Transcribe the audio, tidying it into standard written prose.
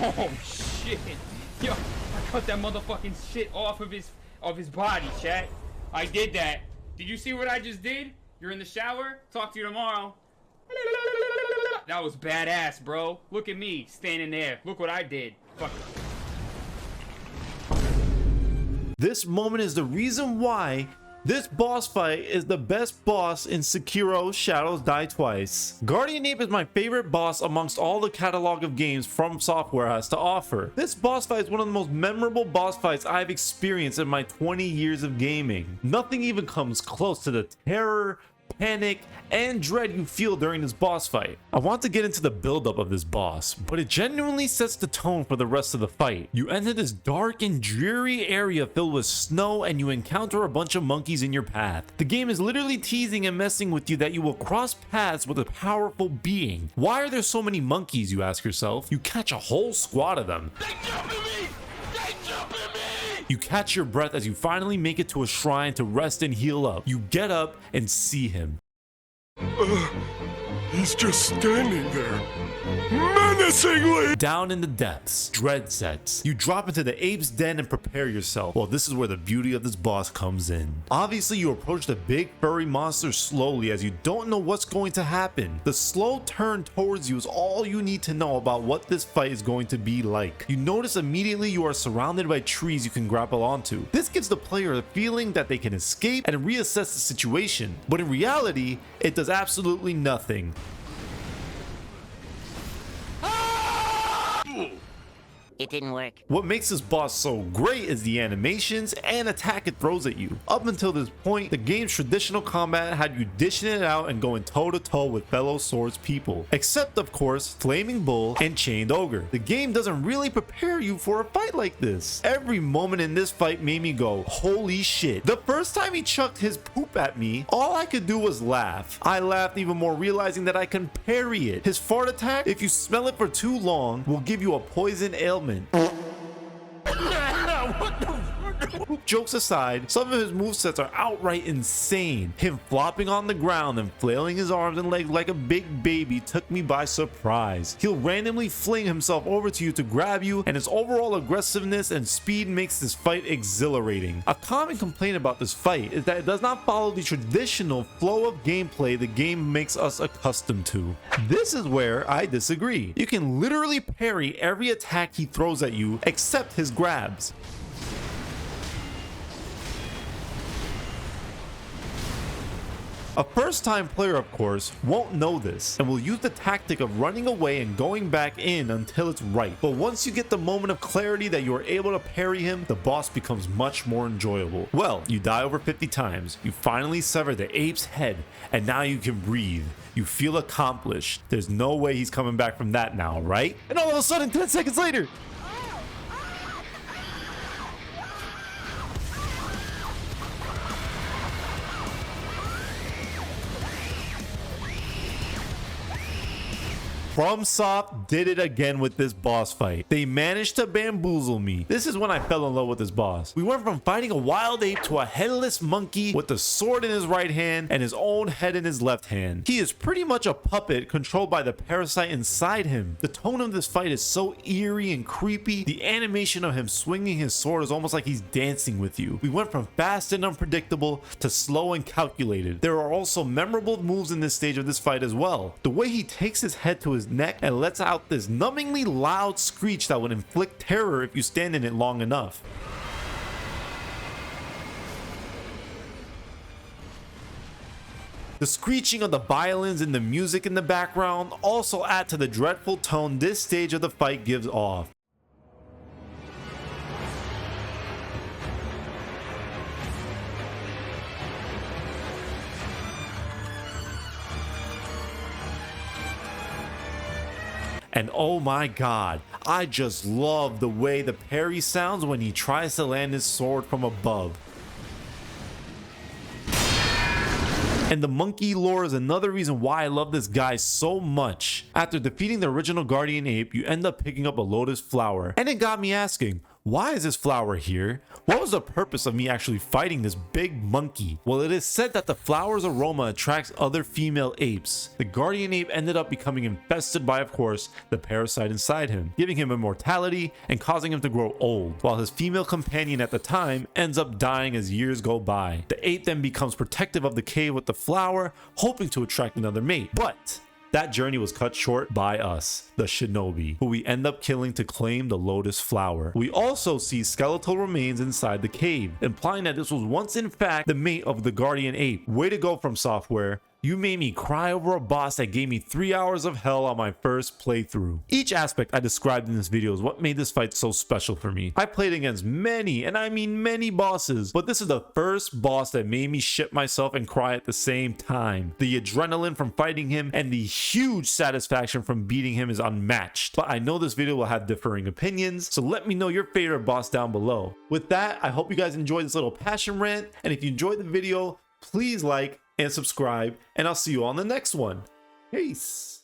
Oh shit! Yo, I cut that motherfucking shit off of his body, chat. I did that. Did you see what I just did? You're in the shower? Talk to you tomorrow. That was badass, bro. Look at me standing there. Look what I did. Fuck. This moment is the reason why this boss fight is the best boss in Sekiro Shadows Die Twice. Guardian Ape is my favorite boss amongst all the catalog of games FromSoftware has to offer. This boss fight is one of the most memorable boss fights I've experienced in my 20 years of gaming. Nothing even comes close to the terror, panic, and dread you feel during this boss fight. I want to get into the buildup of this boss, but it genuinely sets the tone for the rest of the fight. You enter this dark and dreary area filled with snow and you encounter a bunch of monkeys in your path. The game is literally teasing and messing with you that you will cross paths with a powerful being. Why are there so many monkeys, you ask yourself? You catch a whole squad of them. They jump at me! They jump at me! You catch your breath as you finally make it to a shrine to rest and heal up. You get up and see him. He's just standing there, menacingly! Down in the depths, dread sets. You drop into the ape's den and prepare yourself. Well, this is where the beauty of this boss comes in. Obviously, you approach the big furry monster slowly as you don't know what's going to happen. The slow turn towards you is all you need to know about what this fight is going to be like. You notice immediately you are surrounded by trees you can grapple onto. This gives the player a feeling that they can escape and reassess the situation, but in reality, it does absolutely nothing. It didn't work. What makes this boss so great is the animations and attack it throws at you. Up until this point, the game's traditional combat had you dishing it out and going toe to toe with fellow swords people. Except of course, Flaming Bull and Chained Ogre. The game doesn't really prepare you for a fight like this. Every moment in this fight made me go, holy shit. The first time he chucked his poop at me, all I could do was laugh. I laughed even more realizing that I can parry it. His fart attack, if you smell it for too long, will give you a poison ailment. Jokes aside, some of his movesets are outright insane. Him flopping on the ground and flailing his arms and legs like a big baby took me by surprise. He'll randomly fling himself over to you to grab you, and his overall aggressiveness and speed makes this fight exhilarating. A common complaint about this fight is that it does not follow the traditional flow of gameplay the game makes us accustomed to. This is where I disagree. You can literally parry every attack he throws at you except his grabs. A first-time player, of course, won't know this and will use the tactic of running away and going back in until it's right. But once you get the moment of clarity that you are able to parry him, the boss becomes much more enjoyable. Well, you die over 50 times, you finally sever the ape's head, and now you can breathe. You feel accomplished. There's no way he's coming back from that now, right? And all of a sudden, 10 seconds later, FromSoft did it again with this boss fight. They managed to bamboozle me. This is when I fell in love with this boss. We went from fighting a wild ape to a headless monkey with a sword in his right hand and his own head in his left hand. He is pretty much a puppet controlled by the parasite inside him. The tone of this fight is so eerie and creepy. The animation of him swinging his sword is almost like he's dancing with you. We went from fast and unpredictable to slow and calculated. There are also memorable moves in this stage of this fight as well. The way he takes his head to his neck and lets out this numbingly loud screech that would inflict terror if you stand in it long enough. The screeching of the violins and the music in the background also add to the dreadful tone this stage of the fight gives off. And oh my god, I just love the way the parry sounds when he tries to land his sword from above. And the monkey lore is another reason why I love this guy so much. After defeating the original Guardian Ape, you end up picking up a lotus flower. And it got me asking, Why is this flower here? What was the purpose of me actually fighting this big monkey? Well, it is said that the flower's aroma attracts other female apes. The guardian ape ended up becoming infested by, of course, the parasite inside him, giving him immortality and causing him to grow old, while his female companion at the time ends up dying as years go by. The ape then becomes protective of the cave with the flower, hoping to attract another mate. But that journey was cut short by us, the shinobi, who we end up killing to claim the lotus flower. We also see skeletal remains inside the cave, implying that this was once in fact the mate of the guardian ape. Way to go, FromSoftware. You made me cry over a boss that gave me 3 hours of hell on my first playthrough. Each aspect I described in this video is what made this fight so special for me. I played against many, and I mean many bosses, but this is the first boss that made me shit myself and cry at the same time. The adrenaline from fighting him and the huge satisfaction from beating him is unmatched. But I know this video will have differing opinions, so let me know your favorite boss down below. With that, I hope you guys enjoyed this little passion rant, and if you enjoyed the video, please like and subscribe, and I'll see you on the next one. Peace.